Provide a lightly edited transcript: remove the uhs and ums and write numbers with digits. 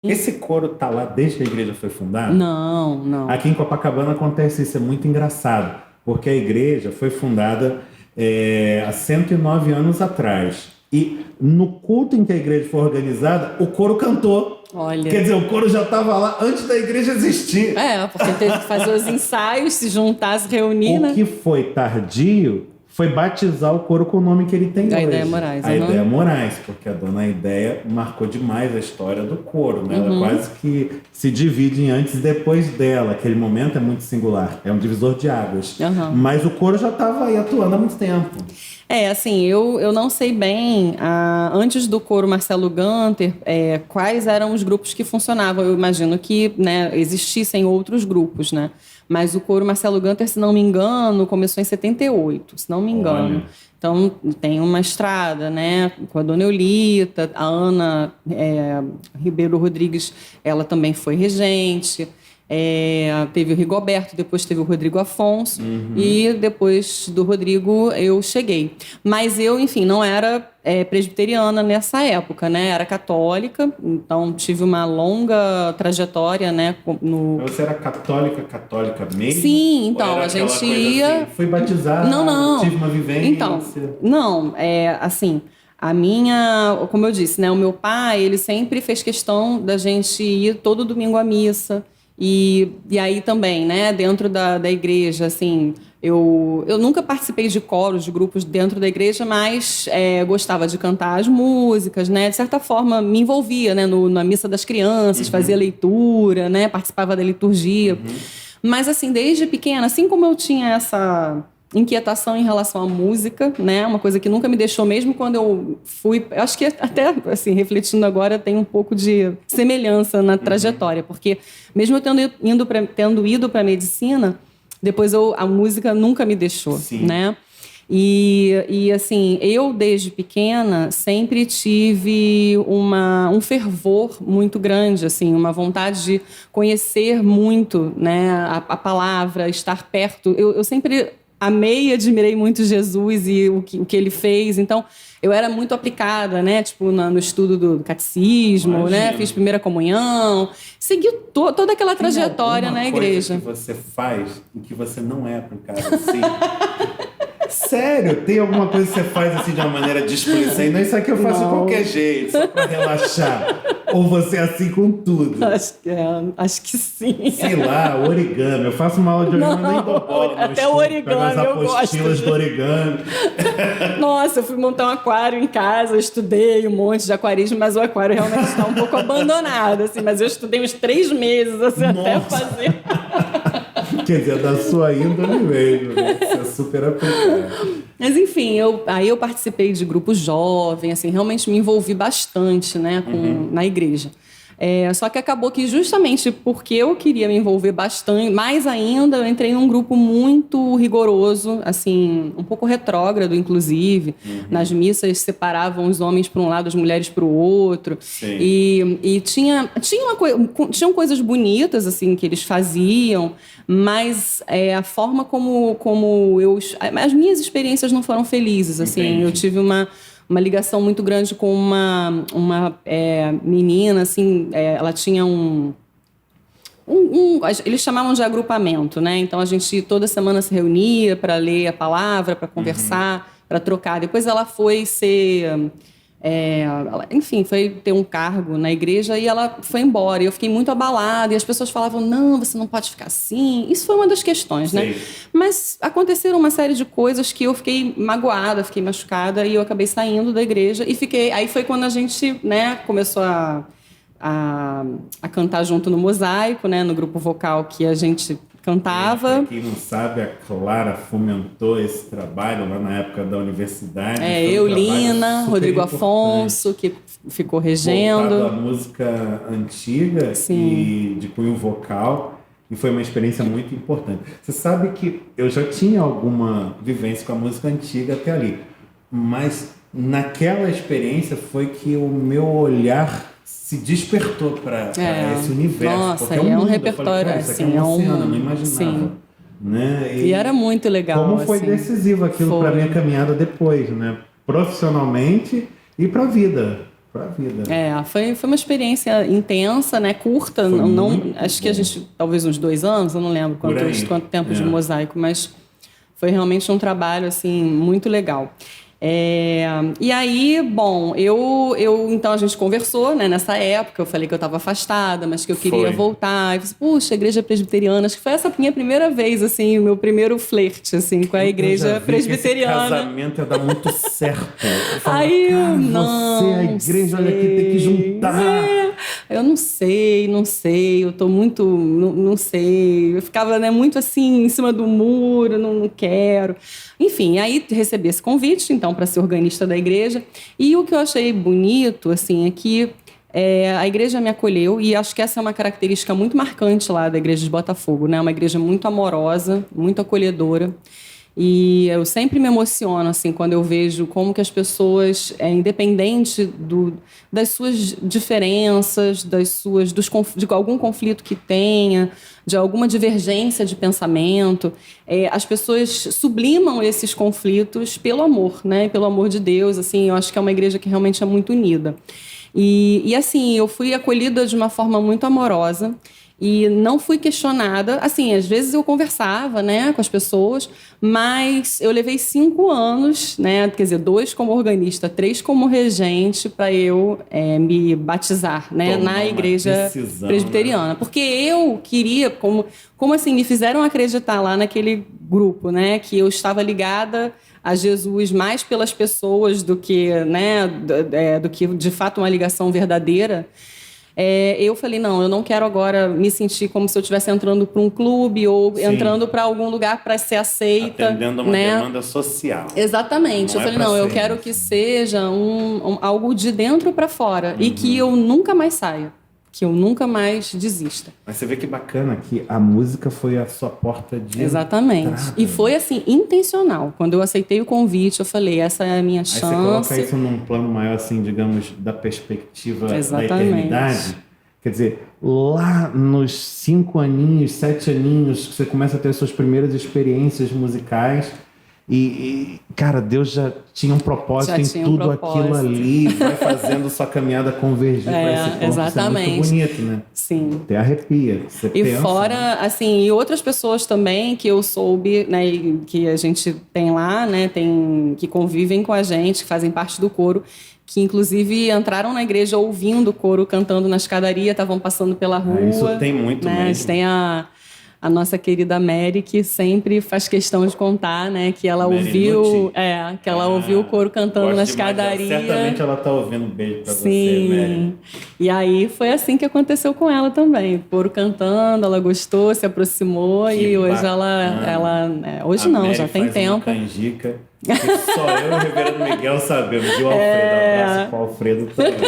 Esse coro tá lá desde que a igreja foi fundada? Não, não. Aqui em Copacabana acontece isso, é muito engraçado, porque a igreja foi fundada há 109 anos atrás. E no culto em que a igreja foi organizada, o coro cantou. Olha. Quer dizer, o coro já estava lá antes da igreja existir. Porque teve que fazer os ensaios, se juntar, se reunir, O né? que foi tardio foi batizar o coro com o nome que ele tem hoje. A Ideia Moraes. A Ideia Moraes, porque a dona Ideia marcou demais a história do coro, né? Ela quase que se divide em antes e depois dela. Aquele momento é muito singular, é um divisor de águas. Mas o coro já estava aí atuando há muito tempo. Assim, eu não sei bem, antes do coro Marcelo Ganter, quais eram os grupos que funcionavam. Eu imagino que, né, existissem outros grupos, né? Mas o coro Marcelo Ganter, se não me engano, começou em 78, se não me engano. Olha. Então, tem uma estrada, né, com a dona Eulita, a Ana Ribeiro Rodrigues, ela também foi regente. Teve o Rigoberto, depois teve o Rodrigo Afonso, e depois do Rodrigo eu cheguei. Mas eu, enfim, não era presbiteriana nessa época, né? Era católica, então tive uma longa trajetória, né? Mas você era católica mesmo? Sim, então, a gente ia... Assim, fui batizada, não. tive uma vivência... Então, não, assim... como eu disse, né? O meu pai, ele sempre fez questão da gente ir todo domingo à missa. E aí também, né, dentro da igreja, assim, eu nunca participei de coros, de grupos dentro da igreja, mas gostava de cantar as músicas, né, de certa forma me envolvia, né, na missa das crianças, fazia leitura, né, participava da liturgia. Mas, assim, desde pequena, assim como eu tinha essa inquietação em relação à música, né? Uma coisa que nunca me deixou, mesmo quando eu fui... Eu acho que até, assim, refletindo agora, tem um pouco de semelhança na trajetória, porque mesmo eu tendo ido para medicina, depois a música nunca me deixou, né? E, assim, eu, desde pequena, sempre tive um fervor muito grande, assim, uma vontade de conhecer muito, né, a palavra, estar perto. Eu sempre... amei e admirei muito Jesus e o que ele fez. Então, eu era muito aplicada, né? Tipo, no estudo do catecismo, né? Fiz primeira comunhão. Segui toda aquela trajetória na igreja. Tem coisa que você faz em que você não é aplicada assim? Sério? Tem alguma coisa que você faz assim de uma maneira displicente? Não, isso aqui eu faço de qualquer jeito, só pra relaxar. Ou você é assim com tudo? Acho que sim. Sei lá, origami. Eu faço uma aula de origami, nem dou bola. Até o origami eu gosto. Apostilas do origami. Nossa, eu fui montar um aquário em casa, estudei um monte de aquarismo, mas o aquário realmente está um pouco abandonado, assim. Mas eu estudei uns 3 meses, assim, até fazer. Quer dizer, da sua índole mesmo, né? Você é super aplicado. Mas, enfim, aí eu participei de grupos jovens, assim, realmente me envolvi bastante, né, na igreja. Só que acabou que justamente porque eu queria me envolver bastante, mais ainda, eu entrei num grupo muito rigoroso, assim, um pouco retrógrado, inclusive. Nas missas separavam os homens para um lado, as mulheres para o outro. Sim. E tinham coisas bonitas, assim, que eles faziam, mas a forma como as minhas experiências não foram felizes, assim. Entendi. Eu tive uma ligação muito grande com uma menina, assim, ela tinha eles chamavam de agrupamento, né? Então a gente toda semana se reunia para ler a palavra, para conversar, para trocar. Depois ela foi enfim, foi ter um cargo na igreja e ela foi embora. E eu fiquei muito abalada e as pessoas falavam, não, você não pode ficar assim. Isso foi uma das questões, né? Mas aconteceram uma série de coisas que eu fiquei magoada, fiquei machucada e eu acabei saindo da igreja e fiquei... Aí foi quando a gente, né, começou a cantar junto no Mosaico, né, no grupo vocal que a gente cantava. Pra quem não sabe, a Clara fomentou esse trabalho lá na época da universidade. Eulina, Rodrigo Afonso, que ficou regendo. Voltado à música antiga e de cunho vocal. E foi uma experiência muito importante. Você sabe que eu já tinha alguma vivência com a música antiga até ali. Mas naquela experiência foi que o meu olhar se despertou para esse universo. Nossa, porque é um mundo. repertório, Eu falei, assim, é um oceano, eu não imaginava. Sim. Né? E era muito legal. Como foi decisivo aquilo para minha caminhada depois, né? Profissionalmente e para a vida. pra vida. Foi uma experiência intensa, né? Curta, acho que a gente, talvez uns 2 anos, eu não lembro quanto tempo de mosaico, mas foi realmente um trabalho, assim, muito legal. E aí, bom, então a gente conversou, né, nessa época, eu falei que eu estava afastada, mas que eu queria voltar. Eu disse, puxa, a igreja presbiteriana, acho que foi essa minha primeira vez, assim, o meu primeiro flerte, assim, com a igreja presbiteriana. Esse casamento ia dar muito certo. Aí eu não você, a igreja, olha aqui, tem que juntar. Eu não sei, eu tô muito, não sei. Eu ficava, né, muito assim, em cima do muro, não quero. Enfim, aí recebi esse convite, então, para ser organista da igreja. E o que eu achei bonito, assim, é que a igreja me acolheu, e acho que essa é uma característica muito marcante lá da igreja de Botafogo, né? Uma igreja muito amorosa, muito acolhedora. E eu sempre me emociono, assim, quando eu vejo como que as pessoas, independente das suas diferenças, de algum conflito que tenha, de alguma divergência de pensamento, as pessoas sublimam esses conflitos pelo amor, né? Pelo amor de Deus, assim, eu acho que é uma igreja que realmente é muito unida. E assim, eu fui acolhida de uma forma muito amorosa. E não fui questionada. Assim, às vezes eu conversava, né, com as pessoas, mas eu levei 5 anos, né, quer dizer, 2 como organista, 3 como regente, para eu me batizar, né, na igreja presbiteriana. Né? Porque eu queria, como assim, me fizeram acreditar lá naquele grupo, né, que eu estava ligada a Jesus mais pelas pessoas do que, né, do que de fato uma ligação verdadeira. Eu falei, não, eu não quero agora me sentir como se eu estivesse entrando para um clube ou entrando para algum lugar para ser aceita. Atendendo a uma demanda social. Exatamente. Eu falei, não, eu quero que seja algo de dentro para fora e que eu nunca mais saia, que eu nunca mais desista. Mas você vê que bacana que a música foi a sua porta de Exatamente. entrada. E foi assim, intencional. Quando eu aceitei o convite, eu falei, essa é a minha chance. Aí você coloca isso num plano maior, assim, digamos, da perspectiva da eternidade. Quer dizer, lá nos 5 aninhos, 7 aninhos, você começa a ter suas primeiras experiências musicais. E cara, Deus já tinha um propósito em tudo aquilo ali, vai fazendo sua caminhada convergir para esse ponto. Exatamente. Isso é muito bonito, né? Sim. Até arrepia. Você pensa, fora, assim, e outras pessoas também que eu soube, né, que a gente tem lá, né, que convivem com a gente, que fazem parte do coro, que inclusive entraram na igreja ouvindo o coro cantando na escadaria, estavam passando pela rua. Isso tem muito né? mesmo. Tem a nossa querida Mary, que sempre faz questão de contar, né, que ela ouviu o coro cantando na escadaria. Certamente ela está ouvindo. Um beijo para você, Mary. E aí foi assim que aconteceu com ela também. O coro cantando, ela gostou, se aproximou e hoje hoje não, Mary já tem tempo. Uma canjica. Que só eu e o Reverendo Miguel sabemos. E o Alfredo, abraço para o Alfredo também.